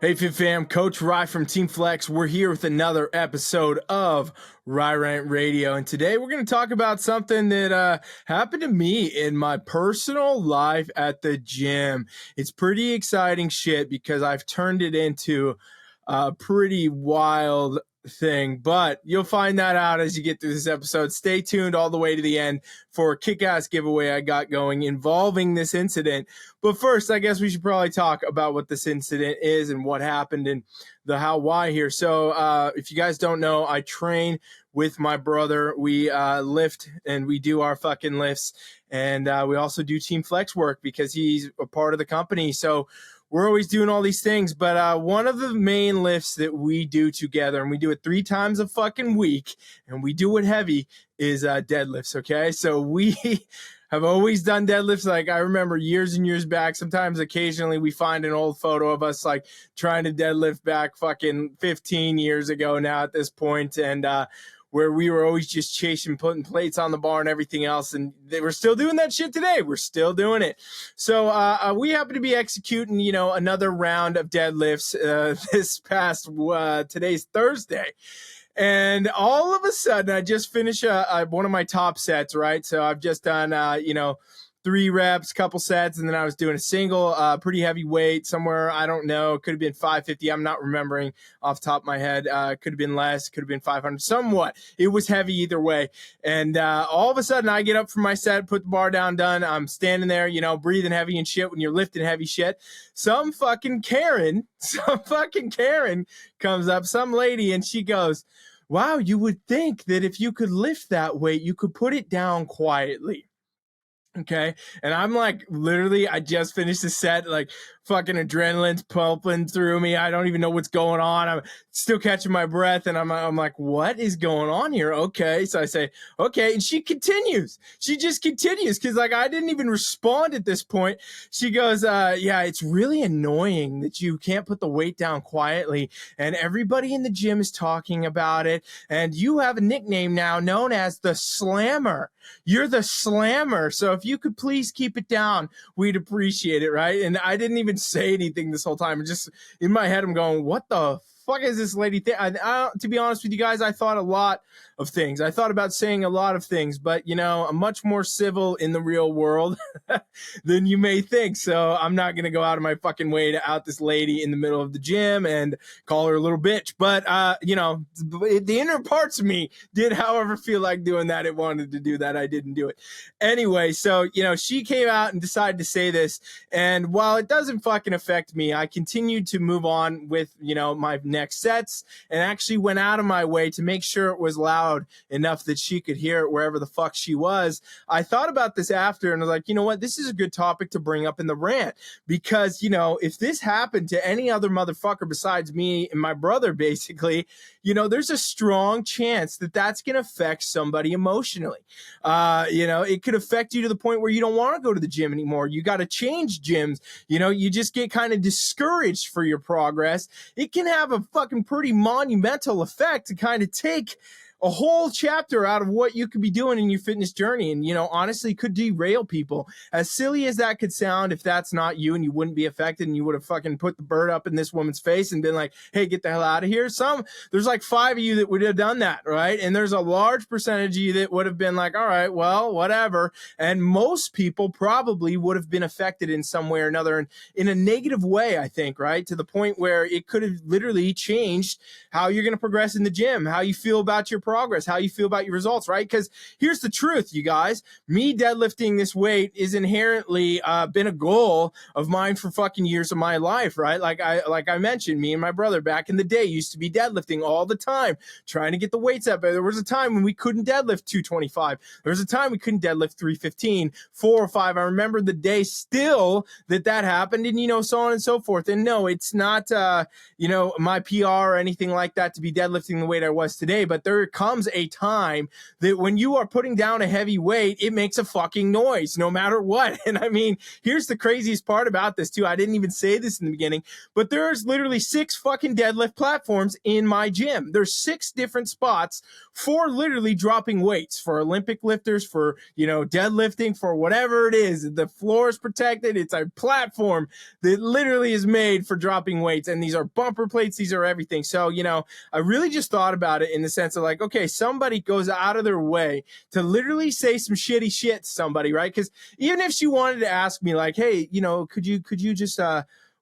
Hey Fit Fam, Coach Rye from Team Flex. We're here with another episode of Rant Radio, and today we're going to talk about something that happened to me in my personal life at the gym. It's pretty exciting shit because I've turned it into a pretty wild thing, but you'll find that out as you get through this episode. Stay tuned all the way to the end for a kick-ass giveaway I got going involving this incident. But first, I guess we should probably talk about what this incident is and what happened and the how, why here. So if you guys don't know, I train with my brother. We lift and we do our fucking lifts, and we also do Team Flex work because he's a part of the company. So we're always doing all these things, but one of the main lifts that we do together, and we do it 3 times a fucking week, and we do it heavy, is deadlifts, okay? So we have always done deadlifts. Like, I remember years and years back, sometimes occasionally we find an old photo of us, like, trying to deadlift back fucking 15 years ago now at this point, and where we were always just chasing, putting plates on the bar and everything else. And they were still doing that shit today. We're still doing it. So we happen to be executing, another round of deadlifts this past, today's Thursday. And all of a sudden, I just finished one of my top sets, right? So I've just done, 3 reps, couple sets, and then I was doing a single, pretty heavy weight somewhere. I don't know. Could have been 550. I'm not remembering off the top of my head. Could have been less. Could have been 500. Somewhat. It was heavy either way. And all of a sudden, I get up from my set, put the bar down, done. I'm standing there, breathing heavy and shit when you're lifting heavy shit. Some fucking Karen comes up, some lady, and she goes, "Wow, you would think that if you could lift that weight, you could put it down quietly." Okay. And I'm like, literally, I just finished the set, like fucking adrenaline's pumping through me. I don't even know what's going on. I'm still catching my breath. And I'm like, what is going on here? Okay. So I say, okay. And she continues. She just continues. Cause like, I didn't even respond at this point. She goes, yeah, it's really annoying that you can't put the weight down quietly. And everybody in the gym is talking about it. And you have a nickname now known as the Slammer. You're the Slammer. So if you could please keep it down, we'd appreciate it, right? And I didn't even say anything this whole time. Just in my head, I'm going, what the fuck is this lady think? To be honest with you guys, I thought a lot of things. I thought about saying a lot of things, but I'm much more civil in the real world than you may think. So I'm not going to go out of my fucking way to out this lady in the middle of the gym and call her a little bitch. But, the inner parts of me did, however, feel like doing that. It wanted to do that. I didn't do it. Anyway, so, she came out and decided to say this. And while it doesn't fucking affect me, I continued to move on with, my next sets, and actually went out of my way to make sure it was loud enough that she could hear it wherever the fuck she was. I thought about this after, and I was like, you know what? This is a good topic to bring up in the rant, because, if this happened to any other motherfucker besides me and my brother, basically, there's a strong chance that that's going to affect somebody emotionally. It could affect you to the point where you don't want to go to the gym anymore. You got to change gyms. You just get kind of discouraged for your progress. It can have a fucking pretty monumental effect to kind of take a whole chapter out of what you could be doing in your fitness journey, and honestly could derail people. As silly as that could sound, if that's not you and you wouldn't be affected and you would have fucking put the bird up in this woman's face and been like, hey, get the hell out of here. There's like 5 of you that would have done that, right? And there's a large percentage of you that would have been like, all right, well, whatever. And most people probably would have been affected in some way or another, and in a negative way, I think, right? To the point where it could have literally changed how you're going to progress in the gym, how you feel about your progress, how you feel about your results, right? Because here's the truth, you guys. Me deadlifting this weight is inherently been a goal of mine for fucking years of my life, right? Like I mentioned, me and my brother back in the day used to be deadlifting all the time, trying to get the weights up. There was a time when we couldn't deadlift 225. There was a time we couldn't deadlift 315, 405. I remember the day still that happened, and so on and so forth. And no, it's not my PR or anything like that to be deadlifting the weight I was today, but there comes a time that when you are putting down a heavy weight, it makes a fucking noise no matter what. And I mean, here's the craziest part about this too. I didn't even say this in the beginning, but there's literally 6 fucking deadlift platforms in my gym. There's 6 different spots for literally dropping weights, for Olympic lifters, for, you know, deadlifting, for whatever it is. The floor is protected. It's a platform that literally is made for dropping weights. And these are bumper plates. These are everything. So, you know, I really just thought about it in the sense of like, okay, somebody goes out of their way to literally say some shitty shit to somebody, right? Because even if she wanted to ask me like, hey, you know, could you just,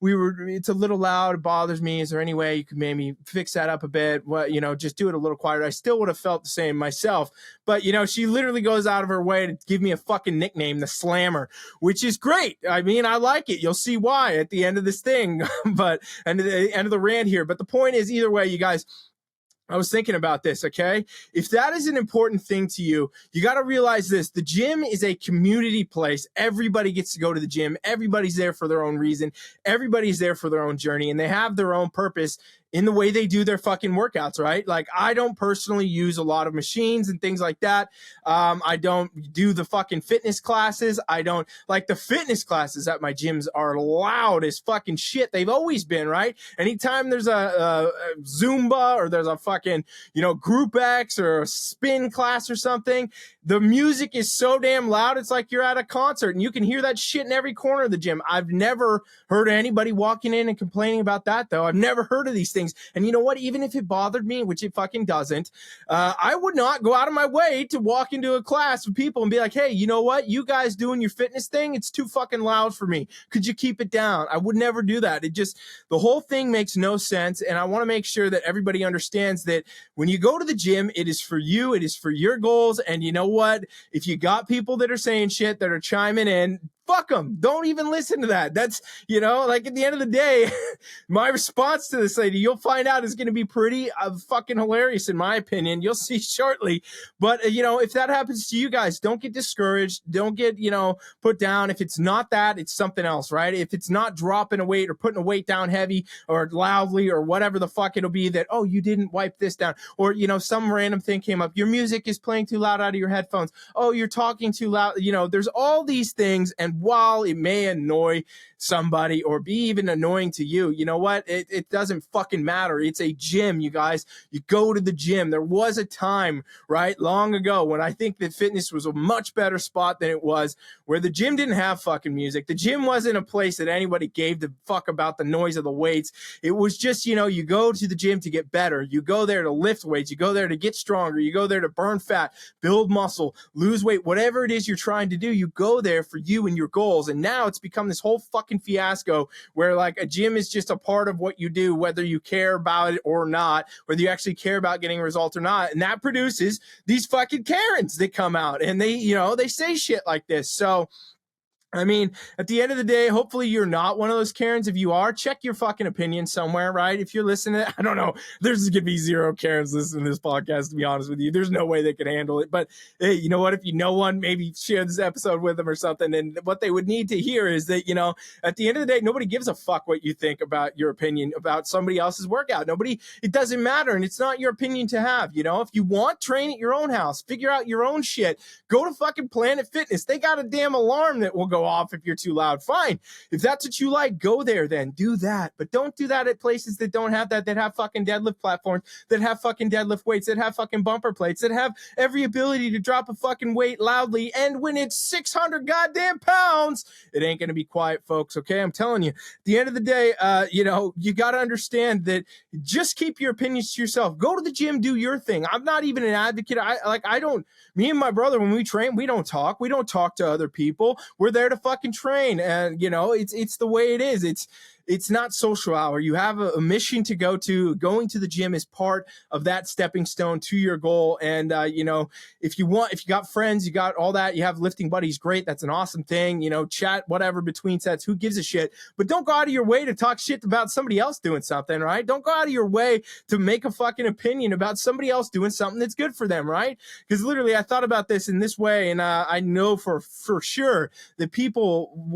it's a little loud, it bothers me. Is there any way you could maybe fix that up a bit? What, you know, just do it a little quieter. I still would have felt the same myself. But, you know, she literally goes out of her way to give me a fucking nickname, the Slammer, which is great. I mean, I like it. You'll see why at the end of this thing, but, and at the end of the rant here. But the point is, either way, you guys, I was thinking about this, okay? If that is an important thing to you, you got to realize this. The gym is a community place. Everybody gets to go to the gym. Everybody's there for their own reason. Everybody's there for their own journey, and they have their own purpose in the way they do their fucking workouts, right? Like, I don't personally use a lot of machines and things like that. I don't do the fucking fitness classes. I don't like the fitness classes at my gyms are loud as fucking shit. They've always been, right? Anytime there's a Zumba or there's a fucking, you know, Group X or a spin class or something, the music is so damn loud. It's like you're at a concert and you can hear that shit in every corner of the gym. I've never heard anybody walking in and complaining about that, though. I've never heard of these things. And you know what? Even if it bothered me, which it fucking doesn't, I would not go out of my way to walk into a class with people and be like, hey, you know what? You guys doing your fitness thing, it's too fucking loud for me. Could you keep it down? I would never do that. It just, the whole thing makes no sense. And I want to make sure that everybody understands that when you go to the gym, it is for you. It is for your goals. And you know what? If you got people that are saying shit, that are chiming in, fuck them. Don't even listen to that. That's, you know, like at the end of the day, my response to this lady, you'll find out, is going to be pretty fucking hilarious in my opinion. You'll see shortly. But, you know, if that happens to you guys, don't get discouraged. Don't get, you know, put down. If it's not that, it's something else, right? If it's not dropping a weight or putting a weight down heavy or loudly or whatever the fuck it'll be that, oh, you didn't wipe this down. Or, you know, some random thing came up. Your music is playing too loud out of your headphones. Oh, you're talking too loud. You know, there's all these things. And while it may annoy somebody or be even annoying to you, you know what? It doesn't fucking matter. It's a gym, you guys. You go to the gym. There was a time, right, long ago when I think that fitness was a much better spot than it was, where the gym didn't have fucking music. The gym wasn't a place that anybody gave the fuck about the noise of the weights. It was just, you know, you go to the gym to get better. You go there to lift weights. You go there to get stronger. You go there to burn fat, build muscle, lose weight, whatever it is you're trying to do. You go there for you and your goals. And now it's become this whole fucking fiasco where like a gym is just a part of what you do, whether you care about it or not, whether you actually care about getting results or not. And that produces these fucking Karens that come out and they, you know, they say shit like this. So, I mean, at the end of the day, hopefully you're not one of those Karens. If you are, check your fucking opinion somewhere, right? If you're listening, I don't know. There's going to be 0 Karens listening to this podcast, to be honest with you. There's no way they can handle it. But hey, you know what? If you know one, maybe share this episode with them or something. And what they would need to hear is that, you know, at the end of the day, nobody gives a fuck what you think about your opinion about somebody else's workout. It doesn't matter. And it's not your opinion to have, you know. If you want, train at your own house. Figure out your own shit. Go to fucking Planet Fitness. They got a damn alarm that will go off if you're too loud. Fine. If that's what you like, go there then. Do that. But don't do that at places that don't have that have fucking deadlift platforms, that have fucking deadlift weights, that have fucking bumper plates, that have every ability to drop a fucking weight loudly. And when it's 600 goddamn pounds, it ain't going to be quiet, folks. Okay. I'm telling you, at the end of the day, you know, you got to understand that just keep your opinions to yourself. Go to the gym, do your thing. I'm not even an advocate. Me and my brother, when we train, we don't talk. We don't talk to other people. We're there to fucking train. And, you know, it's the way it is. It's not social hour. You have a mission to go to. Going to the gym is part of that stepping stone to your goal. And, you know, if you got friends, you got all that, you have lifting buddies, great. That's an awesome thing. You know, chat, whatever, between sets, who gives a shit? But don't go out of your way to talk shit about somebody else doing something, right? Don't go out of your way to make a fucking opinion about somebody else doing something that's good for them, right? Because literally I thought about this in this way, and I know for sure that people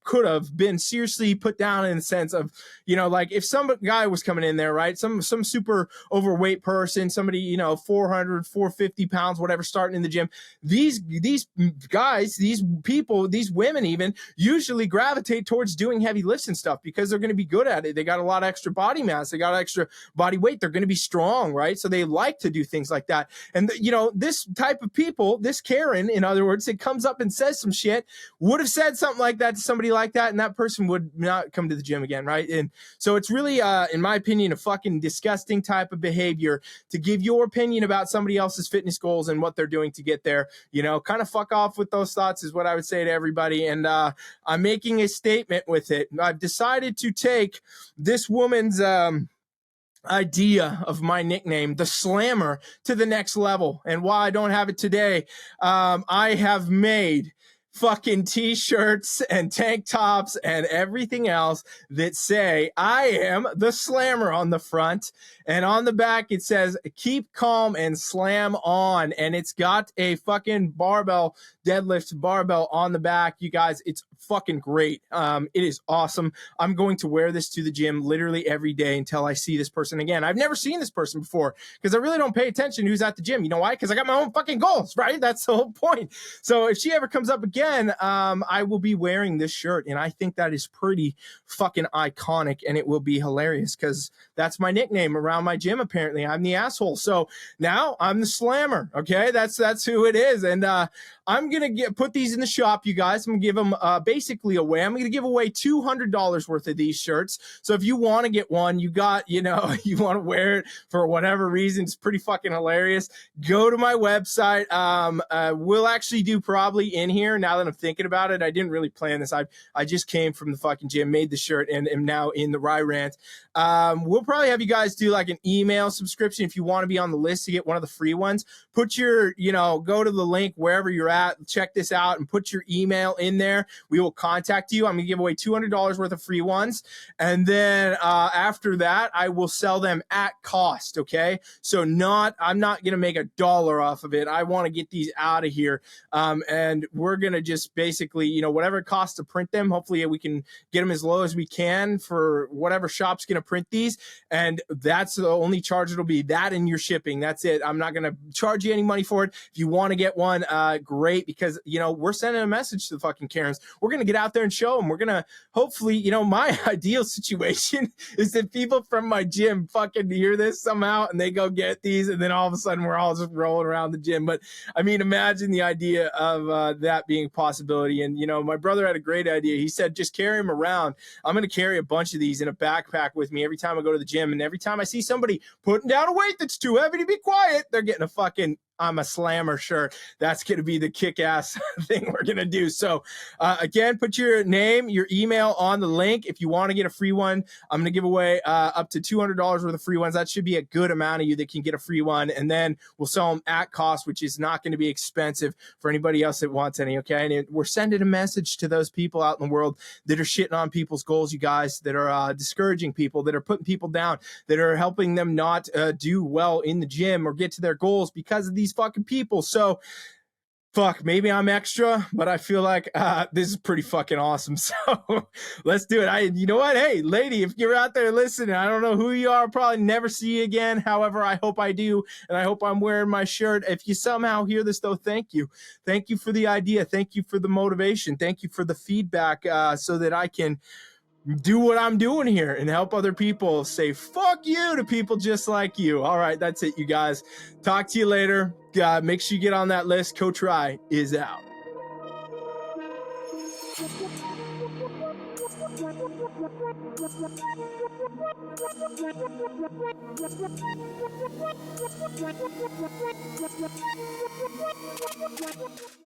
could have been seriously put down in the sense of, you know, like if some guy was coming in there, right, some super overweight person, somebody, you know, 400, 450 pounds, whatever, starting in the gym, these guys, these people, these women even usually gravitate towards doing heavy lifts and stuff because they're going to be good at it. They got a lot of extra body mass, they got extra body weight, they're going to be strong, right? So they like to do things like that. And you know, this type of people, this Karen, in other words, it comes up and says some shit, would have said something like that to somebody like that, and that person would not come to the gym again, right? And so it's really, in my opinion, a fucking disgusting type of behavior to give your opinion about somebody else's fitness goals and what they're doing to get there. You know, kind of fuck off with those thoughts is what I would say to everybody. And I'm making a statement with it. I've decided to take this woman's idea of my nickname, the Slammer, to the next level. And while I don't have it today, I have made fucking t-shirts and tank tops and everything else that say I am the Slammer on the front, and on the back it says keep calm and slam on, and it's got a fucking barbell, deadlift barbell on the back. You guys, it's fucking great. It is awesome. I'm going to wear this to the gym literally every day until I see this person again. I've never seen this person before because I really don't pay attention who's at the gym. You know why? Because I got my own fucking goals, right? That's the whole point. So if she ever comes up again, I will be wearing this shirt, and I think that is pretty fucking iconic, and it will be hilarious because that's my nickname around my gym. Apparently, I'm the asshole. So now I'm the Slammer. Okay, that's who it is, and I'm gonna put these in the shop, you guys. I'm gonna give them basically away. I'm gonna give away $200 worth of these shirts. So if you want to get one, you got, you know, you want to wear it for whatever reason, it's pretty fucking hilarious. Go to my website. We'll actually do probably in here, now that I'm thinking about it, I didn't really plan this. I just came from the fucking gym, made the shirt, and am now in the Rant. We'll probably have you guys do like an email subscription if you want to be on the list to get one of the free ones. Put your, you know, go to the link wherever you're at, check this out, and put your email in there. We will contact you. I'm gonna give away $200 worth of free ones, and then after that, I will sell them at cost. Okay, so I'm not gonna make $1 off of it. I want to get these out of here, and we're gonna just basically, you know, whatever it costs to print them. Hopefully, we can get them as low as we can for whatever shop's gonna print these, and that's the only charge it'll be, that and your shipping. That's it. I'm not gonna charge you any money for it. If you want to get one, great, because, you know, we're sending a message to the fucking Karens. We're gonna get out there and show them. We're gonna hopefully, you know, my ideal situation is that people from my gym fucking hear this somehow and they go get these, and then all of a sudden we're all just rolling around the gym. But I mean, imagine the idea of that being a possibility. And, you know, my brother had a great idea. He said, just carry them around. I'm going to carry a bunch of these in a backpack with me every time I go to the gym. And every time I see somebody putting down a weight that's too heavy to be quiet, they're getting a fucking I'm a Slammer shirt. That's going to be the kick-ass thing we're going to do. So again, put your name, your email on the link. If you want to get a free one, I'm going to give away up to $200 worth of free ones. That should be a good amount of you that can get a free one. And then we'll sell them at cost, which is not going to be expensive for anybody else that wants any. Okay. And we're sending a message to those people out in the world that are shitting on people's goals, you guys, that are discouraging people, that are putting people down, that are helping them not do well in the gym or get to their goals because of these fucking people. So fuck, maybe I'm extra, but I feel like this is pretty fucking awesome. So let's do it. You know what? Hey, lady, if you're out there listening, I don't know who you are, I'll probably never see you again. However, I hope I do, and I hope I'm wearing my shirt. If you somehow hear this, though, thank you. Thank you for the idea. Thank you for the motivation. Thank you for the feedback, so that I can do what I'm doing here and help other people say fuck you to people just like you. All right, that's it, you guys. Talk to you later. Make sure you get on that list. Coach Rye is out.